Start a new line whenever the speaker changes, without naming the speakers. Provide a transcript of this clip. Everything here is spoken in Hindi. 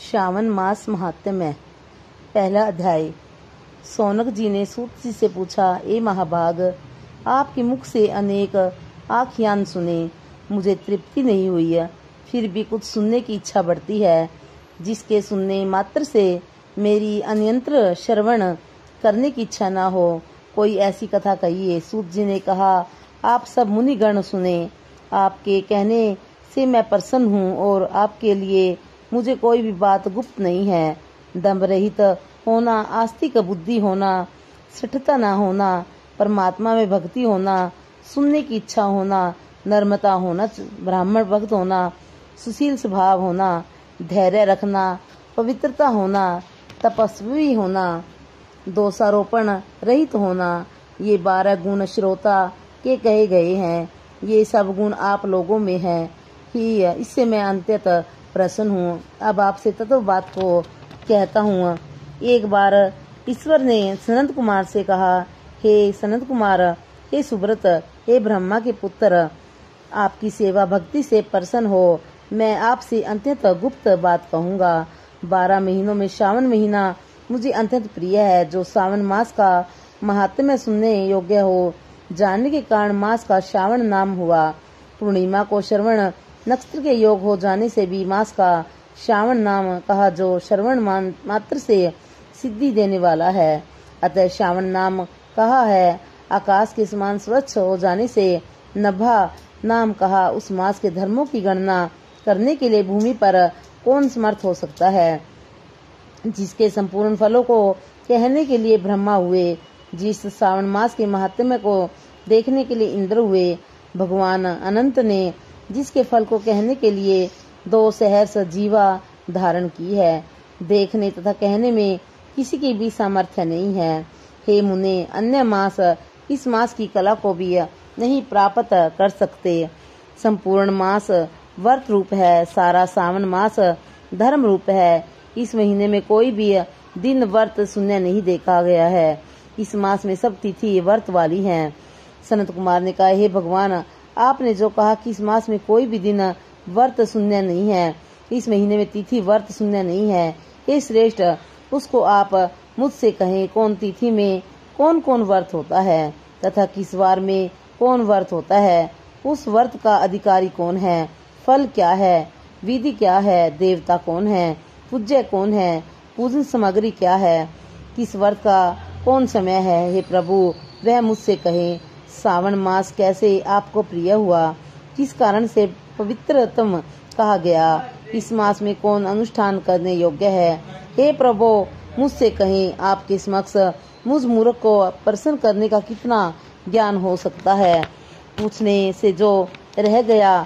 श्रावण मास महात्म्य। पहला अध्याय। सौनक जी ने सूत जी से पूछा, ए महाभाग, आपके मुख से अनेक आख्यान सुने, मुझे तृप्ति नहीं हुई है, फिर भी कुछ सुनने की इच्छा बढ़ती है, जिसके सुनने मात्र से मेरी अन्यंत्र श्रवण करने की इच्छा न हो, कोई ऐसी कथा कहिए। सूत जी ने कहा, आप सब मुनिगण सुने, आपके कहने से मैं प्रसन्न हूँ और आपके लिए मुझे कोई भी बात गुप्त नहीं है। दंभ रहित होना, आस्तिक बुद्धि होना, सठता न होना, परमात्मा में भक्ति होना, सुनने की इच्छा होना, नर्मता होना, ब्राह्मण भक्त होना, सुशील स्वभाव होना, धैर्य रखना, पवित्रता होना, तपस्वी होना, दोषारोपण रहित होना, ये 12 गुण श्रोता के कहे गए हैं। ये सब गुण आप लोगों में है ही, इससे मैं अंत्यतः प्रसन्न हूँ। अब आपसे तत्व बात को कहता हूँ। एक बार ईश्वर ने सनत कुमार से कहा, हे सनत कुमार, हे सुब्रत, हे ब्रह्मा के पुत्र, आपकी सेवा भक्ति से प्रसन्न हो, मैं आपसे अत्यंत गुप्त बात कहूँगा। 12 महीनों में श्रावण महीना मुझे अत्यंत प्रिय है। जो श्रावण मास का महात्म्य सुनने योग्य हो, जानने के कारण मास का श्रावण नाम हुआ। पूर्णिमा को श्रवण नक्षत्र के योग हो जाने से भी मास का श्रावण नाम कहा, जो श्रवण मात्र से सिद्धि देने वाला है। अतः श्रावण नाम कहा है। आकाश के समान स्वच्छ हो जाने से नभा नाम कहा। उस मास के धर्मों की गणना करने के लिए भूमि पर कौन समर्थ हो सकता है, जिसके संपूर्ण फलों को कहने के लिए ब्रह्मा हुए, जिस श्रावण मास के महात्म्य को देखने के लिए इंद्र हुए, भगवान अनंत ने जिसके फल को कहने के लिए 2 सहस्र जीवा धारण की है, देखने तथा कहने में किसी की भी सामर्थ्य नहीं है। हे मुने, अन्य मास इस मास की कला को भी नहीं प्राप्त कर सकते। संपूर्ण मास व्रत रूप है, सारा सावन मास धर्म रूप है। इस महीने में कोई भी दिन व्रत शून्य नहीं देखा गया है। इस मास में सब तिथि व्रत वाली हैं। सनत कुमार ने कहा, हे भगवान, आपने जो कहा कि इस मास में कोई भी दिन व्रत शून्य नहीं है, इस महीने में तिथि व्रत शून्य नहीं है, हे श्रेष्ठ, उसको आप मुझसे कहें। कौन तिथि में कौन कौन व्रत होता है तथा किस वार में कौन व्रत होता है, उस व्रत का अधिकारी कौन है, फल क्या है, विधि क्या है, देवता कौन है, पूज्य कौन है, पूजन सामग्री क्या है, किस व्रत का कौन समय है। हे प्रभु, वह मुझसे कहे। श्रावण मास कैसे आपको प्रिय हुआ, किस कारण से पवित्रतम कहा गया, इस मास में कौन अनुष्ठान करने योग्य है, हे प्रभु मुझसे कहें। आपके समक्ष मुझ मूर्ख को प्रसन्न करने का कितना ज्ञान हो सकता है। पूछने से जो रह गया